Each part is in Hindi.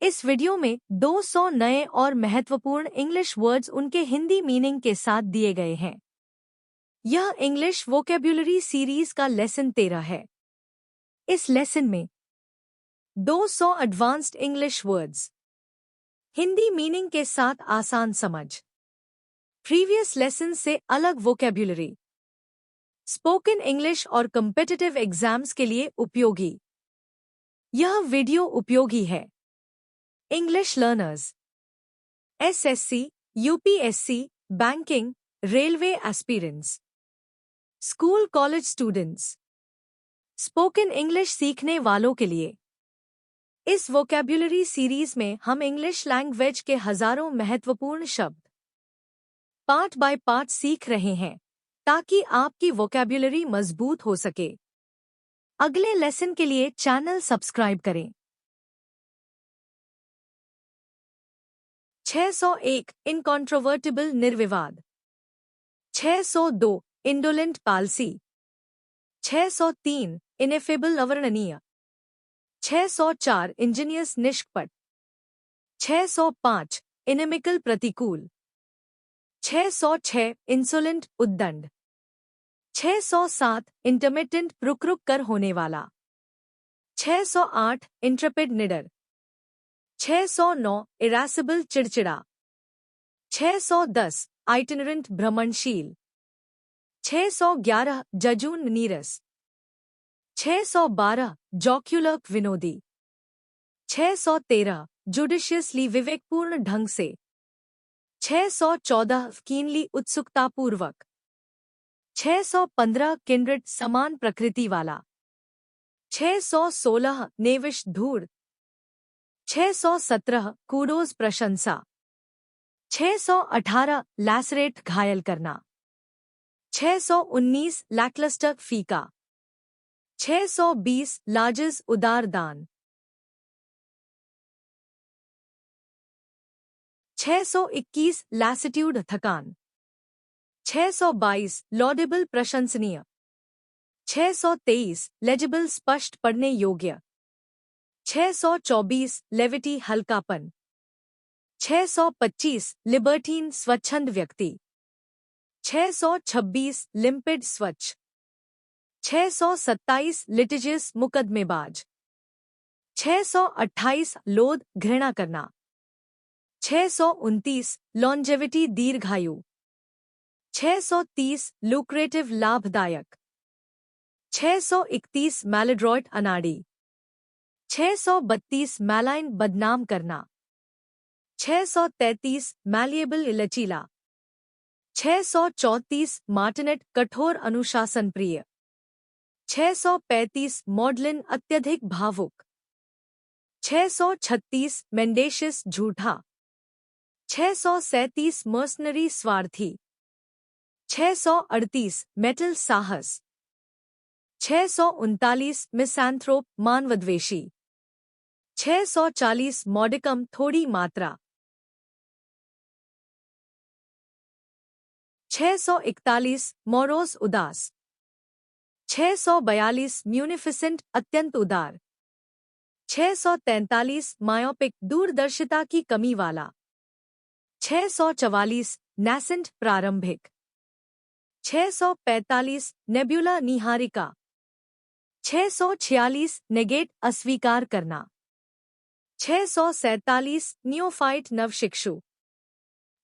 इस वीडियो में 200 नए और महत्वपूर्ण इंग्लिश वर्ड्स उनके हिंदी मीनिंग के साथ दिए गए हैं। यह इंग्लिश वोकैब्युलरी सीरीज का लेसन 13 है। इस लेसन में 200 advanced English words, Hindi meaning के साथ आसान समझ, प्रीवियस लेसन से अलग वोकैब्युलरी, स्पोकन इंग्लिश और कॉम्पिटिटिव एग्जाम्स के लिए उपयोगी। यह वीडियो उपयोगी है English learners, SSC, UPSC, banking, railway aspirants, school college students, spoken English सीखने वालों के लिए। इस वोकैब्युलरी सीरीज में हम इंग्लिश लैंग्वेज के हजारों महत्वपूर्ण शब्द पार्ट बाय पार्ट सीख रहे हैं ताकि आपकी वोकैब्युलरी मजबूत हो सके। अगले लेसन के लिए चैनल सब्सक्राइब करें। 601 इनकॉन्ट्रोवर्टिबल निर्विवाद, 602 इंडोलेंट पालसी, 603 इनेफेबल अवर्णनीय, 604 इंजीनियस निष्कपट, 605 इनेमिकल प्रतिकूल, 606 इंसोलेंट उद्दंड, 607 इंटरमिटेंट रुक रुक कर होने वाला, 608 इंट्रेपिड निडर, 609 इरासिबल चिड़चिड़ा, 610 आइटिनरेंट भ्रमणशील, 611 जजून नीरस, 612 जॉक्युलर विनोदी, 613 जुडिशियसली विवेकपूर्ण ढंग से, 614 कीनली उत्सुकतापूर्वक, 615 किंड्रेड समान प्रकृति वाला, 616 नेविश धूड़, 617 कूडोज प्रशंसा, 618 लैसरेट घायल करना, 619 लैकलस्टर फीका, 620 लार्जेस उदार दान, 621 लैसिट्यूड थकान, 622 लॉडेबल प्रशंसनीय, 623 लेजिबल स्पष्ट पढ़ने योग्य, 624 लेविटी हल्कापन, 625 लिबर्टीन स्वच्छंद व्यक्ति, 626 लिम्पिड स्वच्छ, 627 लिटिजियस मुकदमेबाज, 628 लोध घृणा करना, 629 लॉन्जेविटी दीर्घायु, 630 लुक्रेटिव लाभदायक, 631 मैलिड्रॉइट अनाड़ी, 632 मैलाइन बदनाम करना, 633 मैलिएबल लचीला, 634 मार्टिनेट कठोर अनुशासन प्रिय, 635 मॉडलिन अत्यधिक भावुक, 636 मेंडेशियस झूठा, 637 मर्सनरी स्वार्थी, 638 मेटल साहस, 639 मिसैंथ्रोप मानवद्वेषी, 640 मॉडिकम थोड़ी मात्रा, 641 मोरोस उदास, 642 म्यूनिफिसेंट अत्यंत उदार, 643 मायोपिक दूरदर्शिता की कमी वाला, 644 नैसेंट प्रारंभिक, 645 नेब्युला निहारिका, 646 नेगेट अस्वीकार करना, 647 नियोफाइट नवशिक्षु,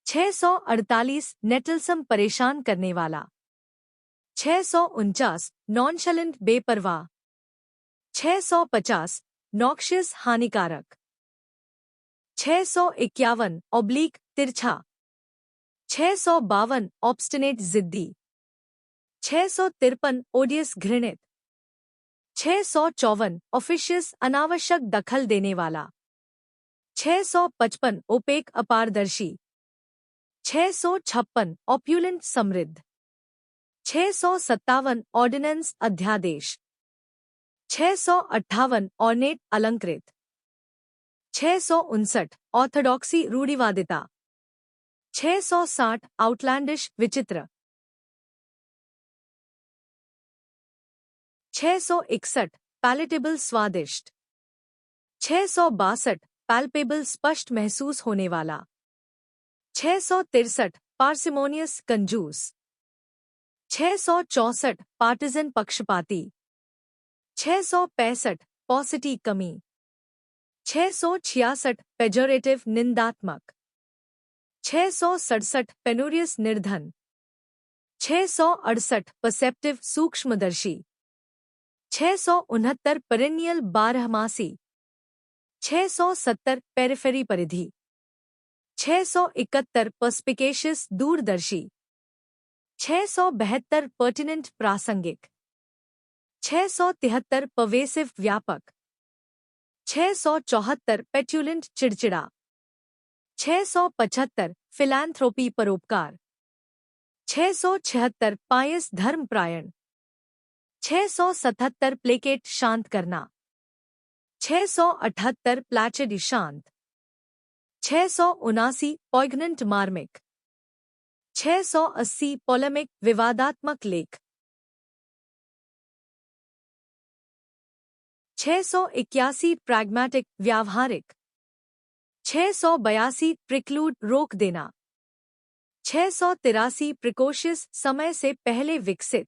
648 नेटलसम परेशान करने वाला, 649 नॉनशलेंट बेपरवाह, 650 नॉक्शियस हानिकारक, 651 ऑब्लिक तिरछा, 652 ऑब्स्टिनेट जिद्दी, 653 ओडियस घृणित, 654 ऑफिशियस अनावश्यक दखल देने वाला, 655 ओपेक अपारदर्शी, 656 ऑप्युलेंट समृद्ध, 657 ऑर्डिनेंस अध्यादेश, 658 ऑर्नेट अलंकृत, 659 ऑर्थोडॉक्सी रूढ़िवादिता, 660 आउटलैंडिश विचित्र, 661 पैलेटेबल स्वादिष्ट, 662 पैल्पेबल स्पष्ट महसूस होने वाला। 663 पार्सिमोनियस कंजूस। 664 पार्टिजन पक्षपाती। 665 पॉसिटी कमी। 666 पेजोरेटिव निंदात्मक। 667 पेनोरियस निर्धन। 668 परसेप्टिव सूक्ष्मदर्शी। 669 पेरेनियल बारहमासी। 670 पेरिफेरी परिधि। 671 पर्स्पिकेशियस दूरदर्शी। 672 पर्टिनेंट प्रासंगिक। 673 पर्वेसिव व्यापक। 674 पेट्यूलेंट चिड़चिड़ा। 675 फिलैंथ्रोपी परोपकार। 676 पायस धर्मप्रायण। 677 प्लेकेट शांत करना। 678 प्लैचिड शांत। 679 पॉइग्नेंट मार्मिक। 680 पोलेमिक विवादात्मक लेख। 681 प्रैग्मैटिक व्यावहारिक। 682 प्रिक्लूड रोक देना। 683 प्रिकोशियस समय से पहले विकसित।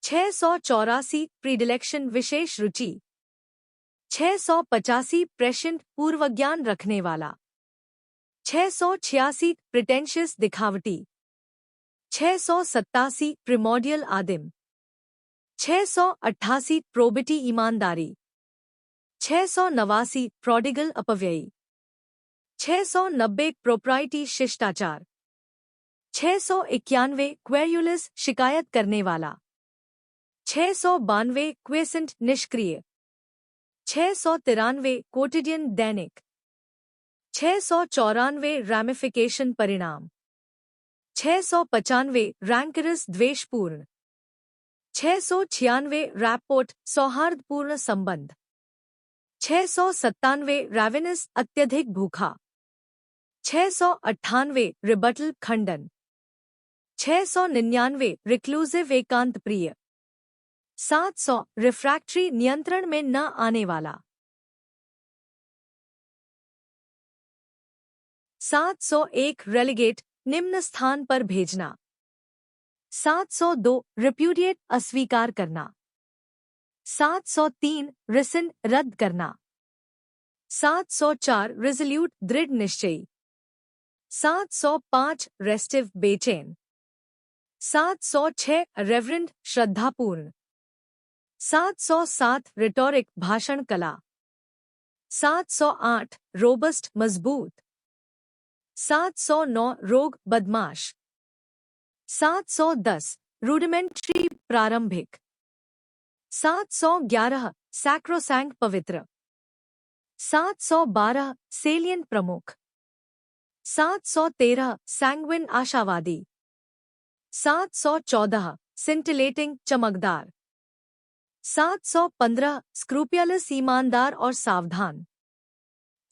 684 प्रीडिलेक्शन विशेष रुचि। 685 प्रेशेंट पूर्वज्ञान रखने वाला। 686 प्रिटेंशियस दिखावटी। 687 प्रिमोडियल आदिम। 688 प्रोबिटी ईमानदारी। 689 प्रोडिगल अपव्ययी। 690 प्रोप्राइटी शिष्टाचार। 691 क्वेरुलस शिकायत करने वाला। 692 क्वेसेंट निष्क्रिय। 693 कोटिडियन दैनिक। 694 रैमिफिकेशन परिणाम। 695 रैंकरस द्वेषपूर्ण। 696 रैपोर्ट सौहार्दपूर्ण संबंध। 697 रैवेनस अत्यधिक भूखा। 698 रिबटल खंडन। 699 रिक्लूसिव एकांत प्रिय। 700 रिफ्रैक्टरी नियंत्रण में न आने वाला। 701 रेलिगेट निम्न स्थान पर भेजना। 702 रिप्यूडिएट अस्वीकार करना। 703 रिसेंड रद्द करना। 704 रिजोल्यूट दृढ़ निश्चयी। 705 रेस्टिव बेचैन। 706 रेवरेंड श्रद्धापूर्ण। 707 रिटोरिक भाषण कला। 708 रोबस्ट मजबूत। 709 रोग बदमाश। 710 रूडिमेंट्री प्रारंभिक। 711 सैक्रोसैंक्ट पवित्र। 712 सेलियंट प्रमुख। 713 सैंग्विन आशावादी। 714 सिंटिलेटिंग चमकदार। 715 स्क्रूपियलस ईमानदार और सावधान।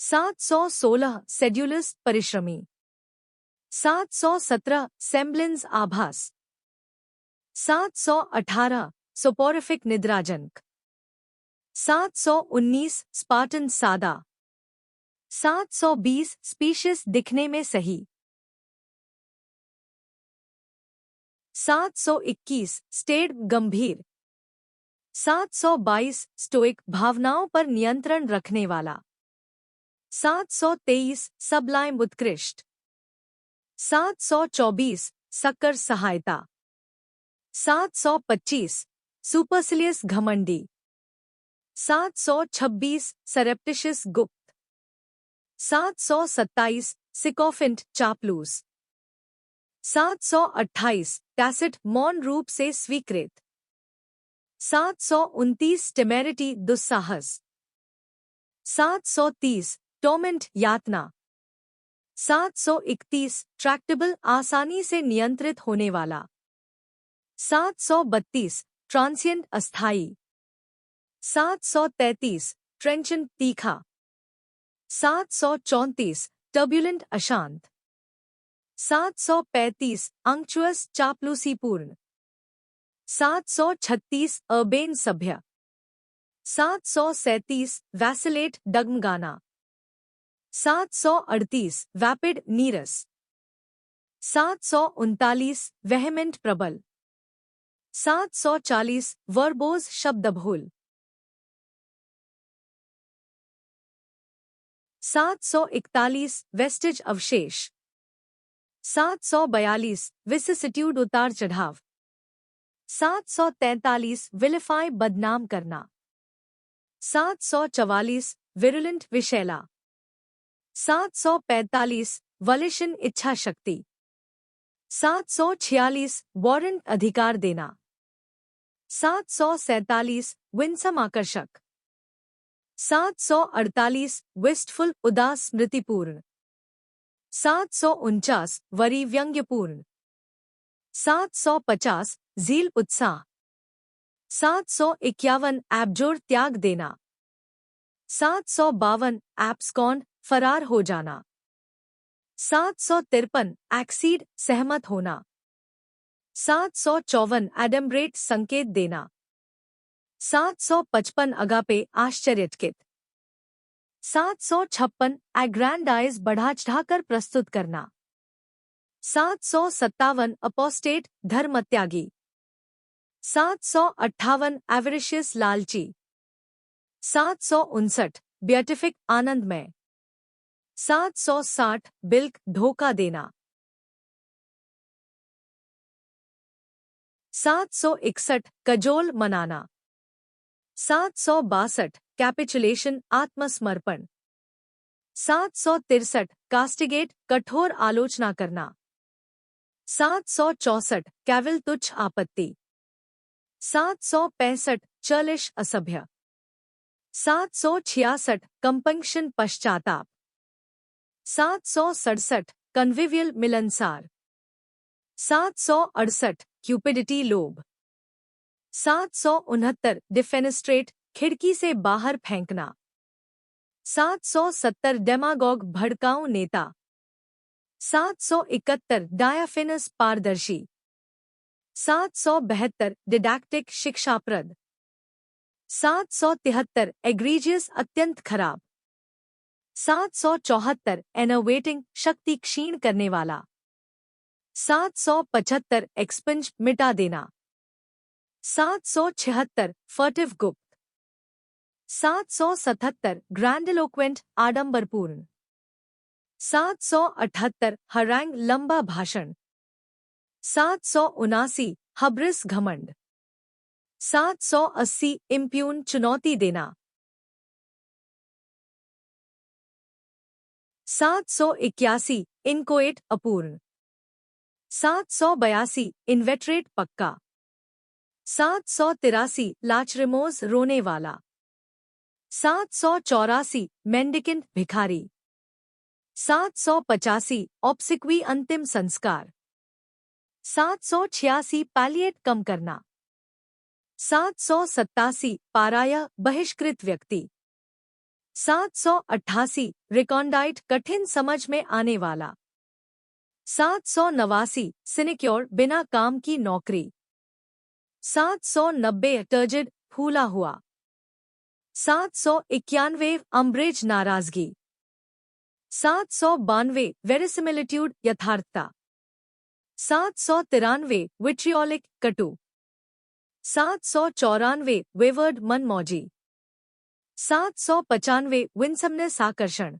716 सेड्यूलस परिश्रमी। 717 सेम्बलेंस आभास। 718 सोपोरिफिक निद्राजनक। 719 स्पार्टन सादा। 720 स्पीशीज दिखने में सही। 721 स्टेड गंभीर। 722 स्टोइक भावनाओं पर नियंत्रण रखने वाला। 723 सबलाइम उत्कृष्ट। 724 सक्कर सहायता। 725 सुपरसिलियस घमंडी। 726 सेरेप्टिशियस गुप्त। 727 सिकोफिंट चापलूस। 728 टैसिट मौन रूप से स्वीकृत। 729 टेमेरिटी दुस्साहस। 730 टोर्मेंट यातना। 731 ट्रैक्टेबल आसानी से नियंत्रित होने वाला। 732 ट्रांसिएंट अस्थायी। 733 ट्रेंचेंट तीखा। 734 टर्ब्यूलेंट अशांत। 735 अंक्चुअस चापलूसीपूर्ण। 736 अर्बेन सभ्य। 737 वैसिलेट डगमगाना। 738 वैपिड नीरस। 739 वेहेमेंट प्रबल। 740 वर्बोज शब्दबहुल। 741 वेस्टेज अवशेष। 742 विसिसिट्यूड उतार चढ़ाव। 743 विलिफाई बदनाम करना। 744 विरुलेंट विषैला। 745 वलिशन इच्छा शक्ति। 746 वारंट अधिकार देना। 747 विंसम आकर्षक। 748 विस्टफुल उदास स्मृतिपूर्ण। 749 वरी व्यंग्यपूर्ण। 750 झील उत्साह। 751 एब्जोर त्याग देना। 752 एब्सकॉन्ड फरार हो जाना। 753 एक्सीड सहमत होना। 754 एडम्ब्रेट संकेत देना। 755 अगापे आश्चर्यचकित। 756 एग्रैंडाइज बढ़ा चढ़ाकर प्रस्तुत करना। 757 अपोस्टेट धर्मत्यागी। 758 एवरिशियस लालची। 759 ब्यूटिफिक आनंदमय। 760 बिल्क धोखा देना। 761 कजोल मनाना। 762 कैपिचुलेशन आत्मसमर्पण। 763 कास्टिगेट कठोर आलोचना करना। 764 कैविल तुच्छ आपत्ति। 765 चर्लिश असभ्य। 766 कंपंक्शन पश्चाताप। 767 कन्विवियल मिलनसार। 768 क्यूपिडिटी लोभ। 769 डिफेनेस्ट्रेट खिड़की से बाहर फेंकना। 770 डेमागोग भड़काऊ नेता। 771 डायाफिनस पारदर्शी। 772 डिडैक्टिक शिक्षाप्रद। 773 एग्रीजियस अत्यंत खराब। 774 एनोवेटिंग शक्ति क्षीण करने वाला। 775 एक्सपंज मिटा देना। 776 फर्टिव गुप्त। 777 ग्रैंडिलोक्वेंट आडंबरपूर्ण। 778 हरैंग लंबा भाषण। 779 हब्रिस घमंड। 780 इम्प्यून चुनौती देना। 781 इनकोएट अपूर्ण। 782 इन्वेटरेट पक्का। 783 लाचरिमोस रोने वाला। 784 मेंडिकेंट भिखारी। 785 ऑब्सिक्वी अंतिम संस्कार। 786 पैलिएट कम करना। 787 पाराया बहिष्कृत व्यक्ति। 788 रिकॉन्डाइट कठिन समझ में आने वाला। 789 सिनिक्योर बिना काम की नौकरी। 790 टर्जिड फूला हुआ। 791 अम्ब्रेज नाराजगी। 792 वेरिसिमिलिट्यूड यथार्थता। 793 विट्रियोलिक कटु। 794 वेवर्ड मनमौजी। 795 विंसमनेस आकर्षण।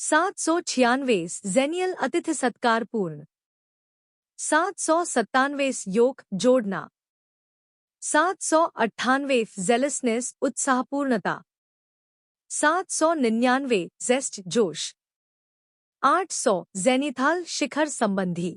796 जेनियल अतिथि सत्कारपूर्ण। 797 योग जोड़ना। 798 जेलसनेस उत्साहपूर्णता। 799 जेस्ट जोश। 800 जेनिथाल शिखर संबंधी।